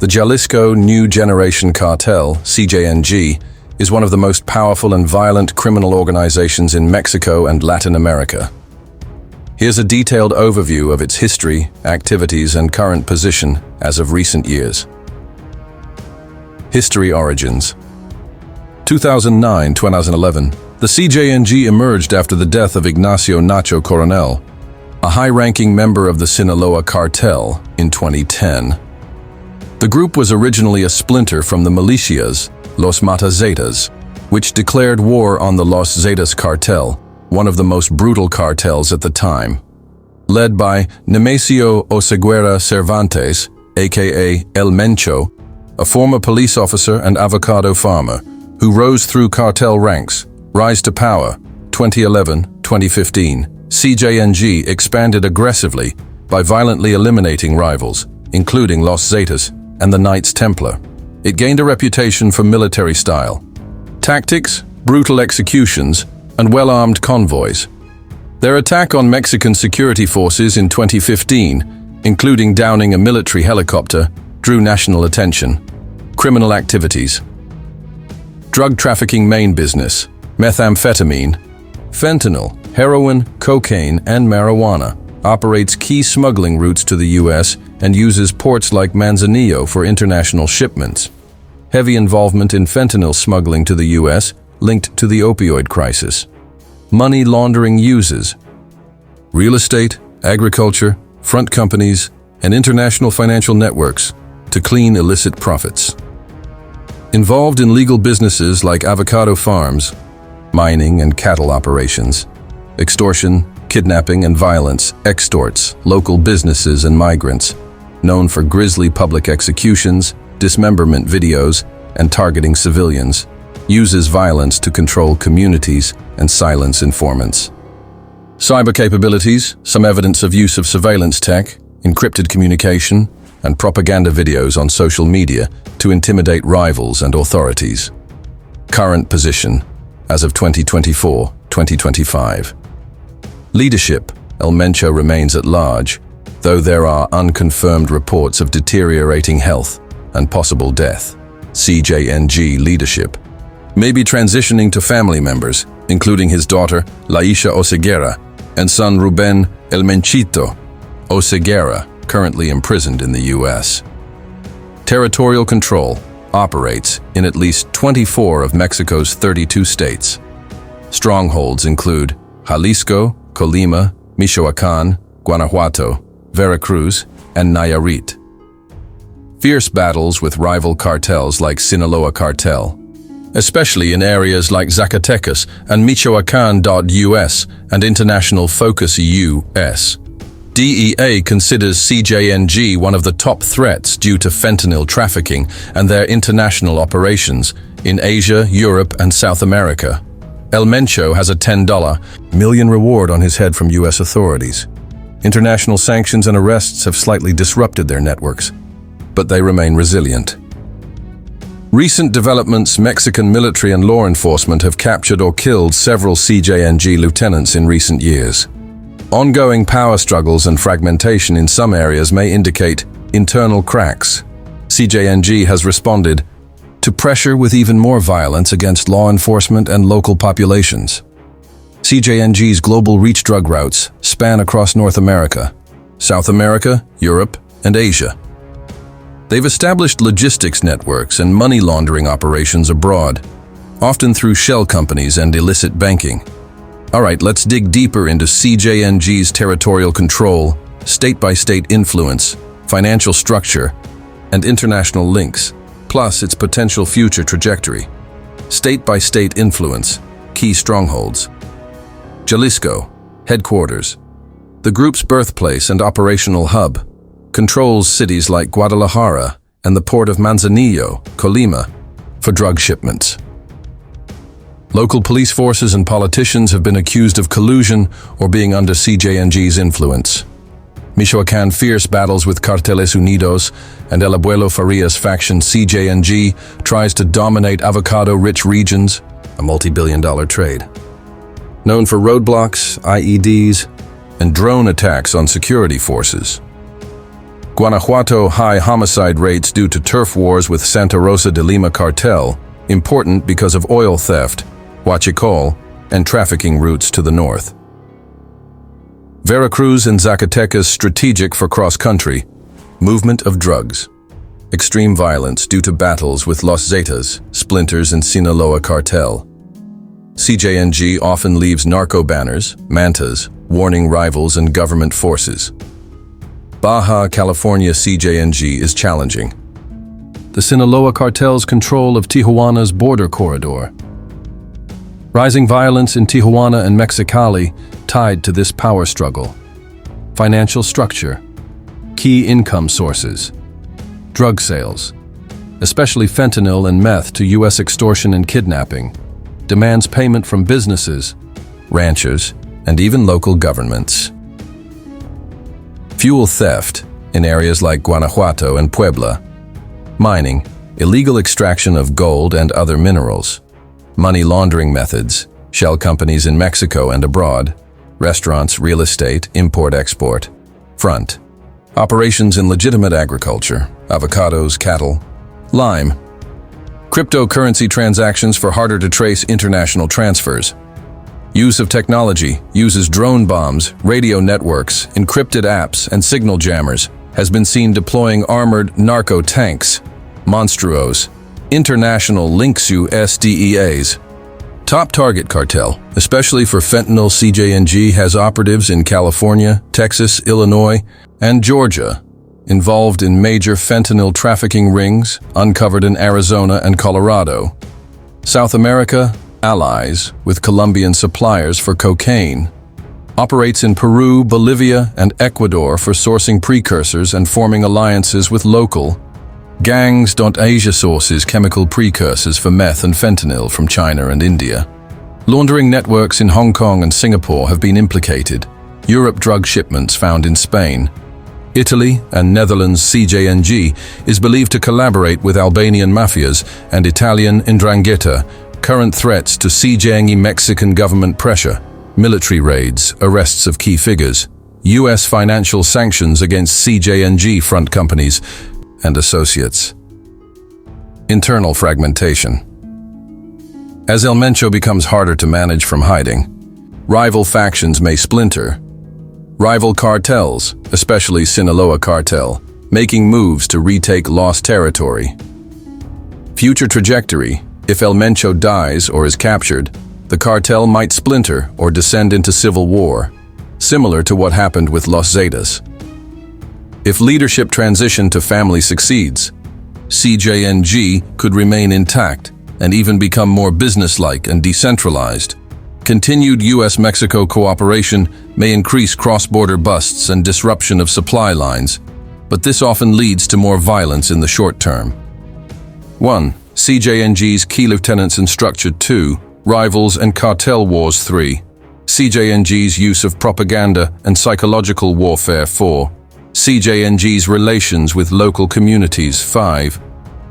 The Jalisco New Generation Cartel, CJNG, is one of the most powerful and violent criminal organizations in Mexico and Latin America. Here's a detailed overview of its history, activities, and current position as of recent years. History origins. 2009-2011, the CJNG emerged after the death of Ignacio Nacho Coronel, a high-ranking member of the Sinaloa cartel, in 2010. The group was originally a splinter from the militias, Los Mata-Zetas, which declared war on the Los Zetas cartel, one of the most brutal cartels at the time. Led by Nemesio Oseguera Cervantes, aka El Mencho, a former police officer and avocado farmer, who rose through cartel ranks. Rise to power, 2011-2015. CJNG expanded aggressively by violently eliminating rivals, including Los Zetas and the Knights Templar. It gained a reputation for military style, tactics, brutal executions, and well-armed convoys. Their attack on Mexican security forces in 2015, including downing a military helicopter, drew national attention. Criminal activities. Drug trafficking main business: methamphetamine, fentanyl, heroin, cocaine, and marijuana. Operates key smuggling routes to the U.S. and uses ports like Manzanillo for international shipments. Heavy involvement in fentanyl smuggling to the U.S. linked to the opioid crisis. Money laundering uses: real estate, agriculture, front companies, and international financial networks to clean illicit profits. Involved in legal businesses like avocado farms, mining and cattle operations. Extortion, kidnapping, and violence extorts local businesses and migrants, known for grisly public executions, dismemberment videos, and targeting civilians. Uses violence to control communities and silence informants. Cyber capabilities: some evidence of use of surveillance tech, encrypted communication, and propaganda videos on social media to intimidate rivals and authorities. Current position as of 2024-2025. Leadership: El Mencho remains at large, though there are unconfirmed reports of deteriorating health and possible death. CJNG leadership may be transitioning to family members, including his daughter, Laisha Oseguera, and son Ruben El Menchito Oseguera, currently imprisoned in the U.S. Territorial control: operates in at least 24 of Mexico's 32 states. Strongholds include Jalisco, Colima, Michoacán, Guanajuato, Veracruz, and Nayarit. Fierce battles with rival cartels like Sinaloa cartel, especially in areas like Zacatecas and Michoacán.US and International Focus US. DEA considers CJNG one of the top threats due to fentanyl trafficking and their international operations in Asia, Europe, and South America. El Mencho has a $10 million reward on his head from U.S. authorities. International sanctions and arrests have slightly disrupted their networks, but they remain resilient. Recent developments: Mexican military and law enforcement have captured or killed several CJNG lieutenants in recent years. Ongoing power struggles and fragmentation in some areas may indicate internal cracks. CJNG has responded to pressure with even more violence against law enforcement and local populations. CJNG's global reach drug routes span across North America, South America, Europe, and Asia. They've established logistics networks and money laundering operations abroad, often through shell companies and illicit banking. All right, let's dig deeper into CJNG's territorial control, state-by-state influence, financial structure, and international links, plus its potential future trajectory. State-by-state influence, key strongholds. Jalisco, headquarters. The group's birthplace and operational hub, controls cities like Guadalajara and the port of Manzanillo, Colima, for drug shipments. Local police forces and politicians have been accused of collusion or being under CJNG's influence. Michoacán: fierce battles with Carteles Unidos and El Abuelo Farias faction. CJNG tries to dominate avocado-rich regions, a multi-billion-dollar trade. Known for roadblocks, IEDs, and drone attacks on security forces. Guanajuato high homicide rates due to turf wars with Santa Rosa de Lima cartel, important because of oil theft, huachicol, and trafficking routes to the north. Veracruz and Zacatecas strategic for cross-country, movement of drugs. Extreme violence due to battles with Los Zetas, splinters in Sinaloa cartel. CJNG often leaves narco banners, mantas, warning rivals and government forces. Baja California CJNG is challenging. The Sinaloa cartel's control of Tijuana's border corridor. Rising violence in Tijuana and Mexicali tied to this power struggle. Financial structure. Key income sources. Drug sales, especially fentanyl and meth to U.S. extortion and kidnapping. Demands payment from businesses, ranchers, and even local governments. Fuel theft in areas like Guanajuato and Puebla. Mining, illegal extraction of gold and other minerals. Money laundering methods, shell companies in Mexico and abroad. Restaurants, real estate, import-export. Front, operations in legitimate agriculture, avocados, cattle. Lime, cryptocurrency transactions for harder-to-trace international transfers. Use of technology uses drone bombs, radio networks, encrypted apps, and signal jammers, has been seen deploying armored narco tanks, monstruos, international Linksu SDEAs. Top target cartel, especially for fentanyl. CJNG has operatives in California, Texas, Illinois, and Georgia, involved in major fentanyl trafficking rings uncovered in Arizona and Colorado. South America, allies with Colombian suppliers for cocaine. Operates in Peru, Bolivia, and Ecuador for sourcing precursors and forming alliances with local gangs. Asia sources chemical precursors for meth and fentanyl from China and India. Laundering networks in Hong Kong and Singapore have been implicated. Europe drug shipments found in Spain. Italy and Netherlands. CJNG is believed to collaborate with Albanian mafias and Italian 'ndrangheta. Current threats to CJNG: Mexican government pressure, military raids, arrests of key figures, U.S. financial sanctions against CJNG front companies and associates. Internal fragmentation. As El Mencho becomes harder to manage from hiding, rival factions may splinter. Rival cartels, especially Sinaloa cartel, making moves to retake lost territory. Future trajectory: if El Mencho dies or is captured, the cartel might splinter or descend into civil war, similar to what happened with Los Zetas. If leadership transition to family succeeds, CJNG could remain intact and even become more businesslike and decentralized. Continued U.S.-Mexico cooperation may increase cross-border busts and disruption of supply lines, but this often leads to more violence in the short term. 1. CJNG's key lieutenants and structure. 2. Rivals and cartel wars. 3. CJNG's use of propaganda and psychological warfare. 4. CJNG's relations with local communities. 5.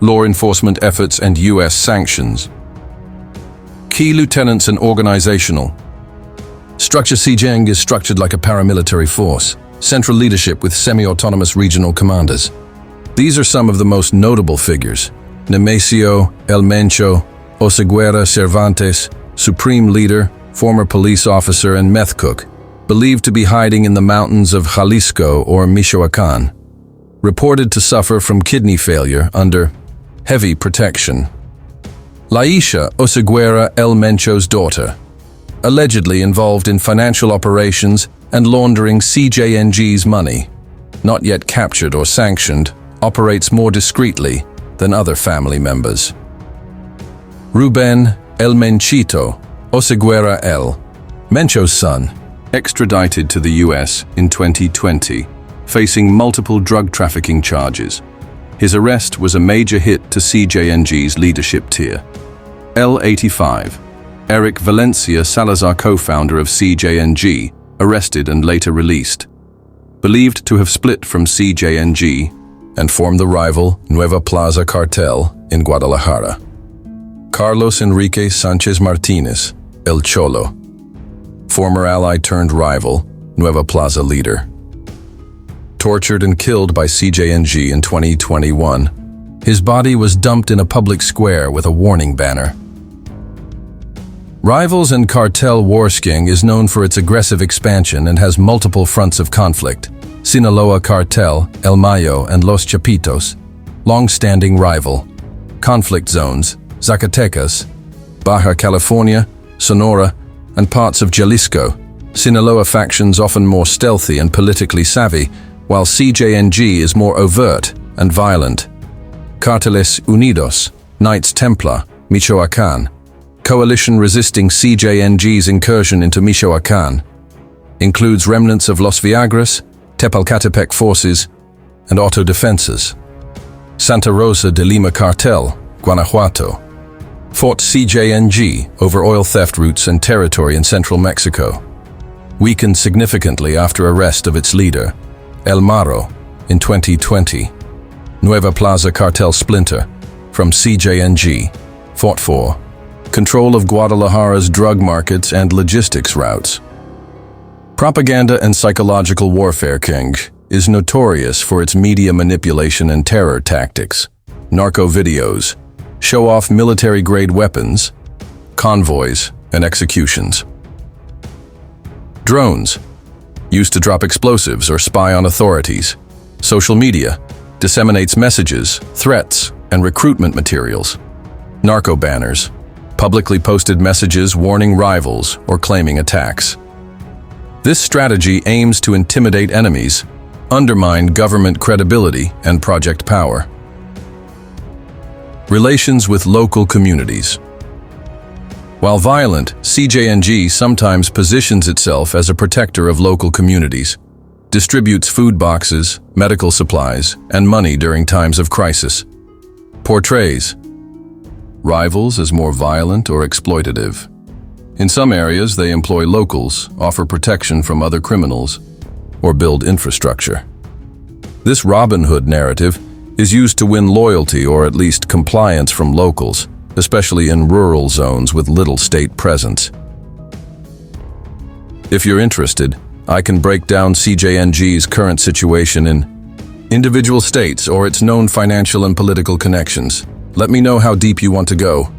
Law enforcement efforts and U.S. sanctions. Key lieutenants and organizational structure. CJNG is structured like a paramilitary force, central leadership with semi-autonomous regional commanders. These are some of the most notable figures: Nemesio, El Mencho, Oseguera Cervantes, supreme leader, former police officer and meth cook, believed to be hiding in the mountains of Jalisco or Michoacán, reported to suffer from kidney failure under heavy protection. Laisha Oseguera, El Mencho's daughter, allegedly involved in financial operations and laundering CJNG's money, not yet captured or sanctioned, operates more discreetly than other family members. Ruben El Menchito Oseguera El Mencho's son, extradited to the U.S. in 2020, facing multiple drug trafficking charges. His arrest was a major hit to CJNG's leadership tier. L85, Eric Valencia Salazar, co-founder of CJNG, arrested and later released. Believed to have split from CJNG and formed the rival Nueva Plaza cartel in Guadalajara. Carlos Enrique Sanchez Martinez, El Cholo, former ally turned rival, Nueva Plaza leader. tortured and killed by CJNG in 2021. His body was dumped in a public square with a warning banner. Rivals and Cartel Warsking is known for its aggressive expansion and has multiple fronts of conflict. Sinaloa Cartel, El Mayo, and Los Chapitos. Long-standing rival. Conflict zones, Zacatecas, Baja California, Sonora, and parts of Jalisco. Sinaloa factions often more stealthy and politically savvy, while CJNG is more overt and violent. Carteles Unidos, Knights Templar, Michoacán. Coalition resisting CJNG's incursion into Michoacán. Includes remnants of Los Viagras, Tepalcatepec forces, and autodefensas. Santa Rosa de Lima Cartel, Guanajuato. Fought CJNG over oil theft routes and territory in central Mexico. Weakened significantly after arrest of its leader, El Maro, in 2020. Nueva Plaza Cartel Splinter, from CJNG, fought for control of Guadalajara's drug markets and logistics routes. Propaganda and psychological warfare king is notorious for its media manipulation and terror tactics. Narco videos show off military-grade weapons, convoys, and executions. Drones, used to drop explosives or spy on authorities. Social media disseminates messages, threats, and recruitment materials. Narco banners, publicly posted messages warning rivals or claiming attacks. This strategy aims to intimidate enemies, undermine government credibility and project power. Relations with local communities. While violent, CJNG sometimes positions itself as a protector of local communities, distributes food boxes, medical supplies, and money during times of crisis. Portrays rivals as more violent or exploitative. In some areas, they employ locals, offer protection from other criminals, or build infrastructure. This Robin Hood narrative is used to win loyalty or at least compliance from locals, especially in rural zones with little state presence. If you're interested, I can break down CJNG's current situation in individual states or its known financial and political connections. Let me know how deep you want to go.